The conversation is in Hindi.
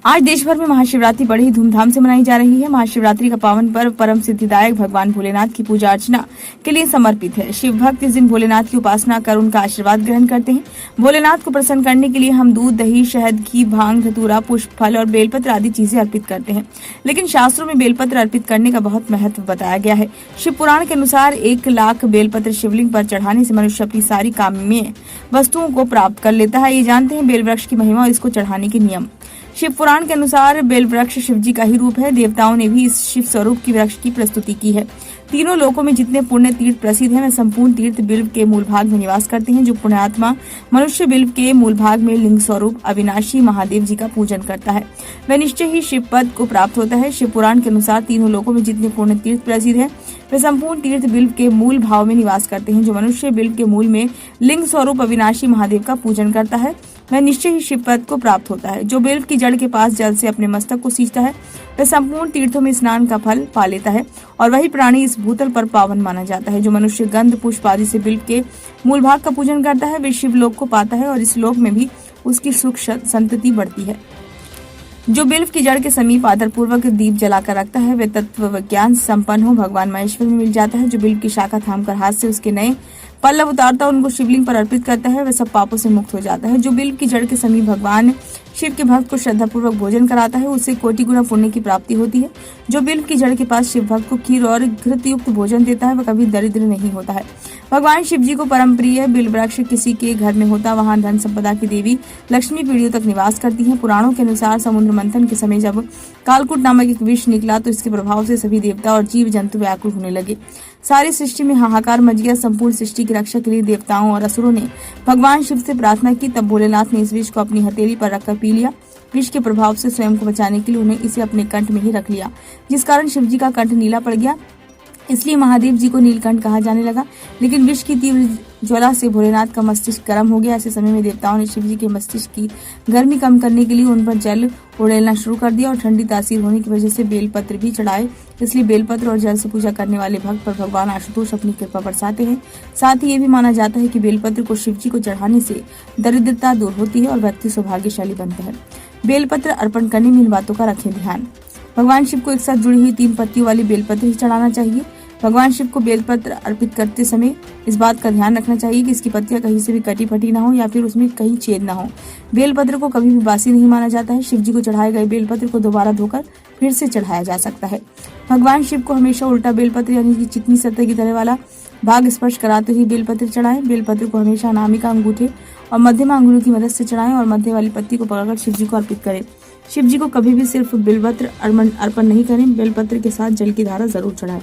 आज देश भर में महाशिवरात्रि बड़ी ही धूमधाम से मनाई जा रही है। महाशिवरात्रि का पावन पर्व परम सिद्धिदायक भगवान भोलेनाथ की पूजा अर्चना के लिए समर्पित है। शिव भक्त इस दिन भोलेनाथ की उपासना कर उनका आशीर्वाद ग्रहण करते हैं। भोलेनाथ को प्रसन्न करने के लिए हम दूध, दही, शहद, घी, भांग, धतूरा, पुष्प, फल और बेलपत्र आदि चीजें अर्पित करते हैं। लेकिन शास्त्रों में बेलपत्र अर्पित करने का बहुत महत्व बताया गया है। शिव पुराण के अनुसार 1,00,000 बेलपत्र शिवलिंग पर चढ़ाने से मनुष्य अपनी सारी काम्य वस्तुओं को प्राप्त कर लेता है। ये जानते हैं बेल वृक्ष की महिमा और इसको चढ़ाने के नियम। शिव पुराण के अनुसार बेल वृक्ष शिव जी का ही रूप है। देवताओं ने भी इस शिव स्वरूप की वृक्ष की प्रस्तुति की है। तीनों लोकों में जितने पुण्य तीर्थ प्रसिद्ध हैं, वे संपूर्ण तीर्थ बिल्व के मूल भाग में निवास करते हैं। जो पुण्यात्मा मनुष्य बिल्व के मूल भाग में लिंग स्वरूप अविनाशी महादेव जी का पूजन करता है, वह निश्चय ही शिव पद को प्राप्त होता है। शिव पुराण के अनुसार तीनों लोकों में जितने पुण्य तीर्थ प्रसिद्ध हैं, वे संपूर्ण तीर्थ बिल्व के मूल भाव में निवास करते हैं। जो मनुष्य बिल्व के मूल में लिंग स्वरूप अविनाशी महादेव का पूजन करता है, वह निश्चय ही शिव पद को प्राप्त होता है। जो बिल्व की जड़ के पास जल से अपने मस्तक को सींचता है, वह संपूर्ण तीर्थों में स्नान का फल पा लेता है और वही प्राणी इस भूतल पर पावन माना जाता है। जो मनुष्य गंध, पुष्प आदि से बिल्व के मूल भाग का पूजन करता है, वे शिव लोक को पाता है और इस लोक में भी उसकी सुख संतति बढ़ती है। जो बिल्व की जड़ के समीप आदर पूर्वक दीप जलाकर रखता है, वे तत्व विज्ञान संपन्न हो भगवान महेश्वर में मिल जाता है। जो बिल्व की शाखा थामकर हाथ से उसके नए पल्लव उतारता उनको शिवलिंग पर अर्पित करता है, वह सब पापों से मुक्त हो जाता है। जो बिल्व की जड़ के समीप भगवान शिव के भक्त को श्रद्धा पूर्वक भोजन कराता है, उससे कोटि गुना पुण्य की प्राप्ति होती है। जो बिल्व की जड़ के पास शिव भक्त को खीर और घृत युक्त भोजन देता है, वह कभी दरिद्र नहीं होता है। भगवान शिव जी को परम प्रिय बिल्व वृक्ष किसी के घर में होता, वहां धन संपदा की देवी लक्ष्मी पीढ़ियों तक निवास करती है। पुराणों के अनुसार समुद्र मंथन के समय जब कालकूट नामक एक विष निकला, तो इसके प्रभाव से सभी देवता और जीव जंतु व्याकुल होने लगे। सारी सृष्टि में हाहाकार मच गया। संपूर्ण सृष्टि की रक्षा के लिए देवताओं और असुरों ने भगवान शिव से प्रार्थना की। तब भोलेनाथ ने इस विष को अपनी हथेली पर रखकर पी लिया। विष के प्रभाव से स्वयं को बचाने के लिए उन्हें इसे अपने कंठ में ही रख लिया, जिस कारण शिव जी का कंठ नीला पड़ गया। इसलिए महादेव जी को नीलकंठ कहा जाने लगा। लेकिन विष की तीव्र ज्वाला से भोलेनाथ का मस्तिष्क गर्म हो गया। ऐसे समय में देवताओं ने शिव जी के मस्तिष्क की गर्मी कम करने के लिए उन पर जल उड़ेलना शुरू कर दिया और ठंडी तासीर होने की वजह से बेलपत्र भी चढ़ाए। इसलिए बेलपत्र और जल से पूजा करने वाले भक्त पर भगवान आशुतोष अपनी कृपा बरसाते हैं। साथ ही ये भी माना जाता है कि बेलपत्र को शिव जी को चढ़ाने से दरिद्रता दूर होती है और व्यक्ति सौभाग्यशाली बनता है। बेलपत्र अर्पण करने में इन बातों का रखें ध्यान। भगवान शिव को एक साथ जुड़ी हुई 3 पत्तियों वाली बेलपत्र ही चढ़ाना चाहिए। भगवान शिव को बेलपत्र अर्पित करते समय इस बात का ध्यान रखना चाहिए कि इसकी पत्तियां कहीं से भी कटी फटी ना हो या फिर उसमें कहीं छेद ना हो। बेलपत्र को कभी भी बासी नहीं माना जाता है। शिव जी को चढ़ाए गए बेलपत्र को दोबारा धोकर फिर से चढ़ाया जा सकता है। भगवान शिव को हमेशा उल्टा बेलपत्र यानी कि चिकनी सतह की तरह वाला भाग स्पर्श कराते हुए बेलपत्र चढ़ाएं। बेलपत्र को हमेशा अनामिका अंगूठे और मध्यमा अंगुलियों की मदद से चढ़ाएं और मध्य वाली पत्ती को पकड़कर शिव जी को अर्पित करें। शिव जी को कभी भी सिर्फ बेलपत्र अर्पण नहीं करें, बेलपत्र के साथ जल की धारा जरूर चढ़ाएं।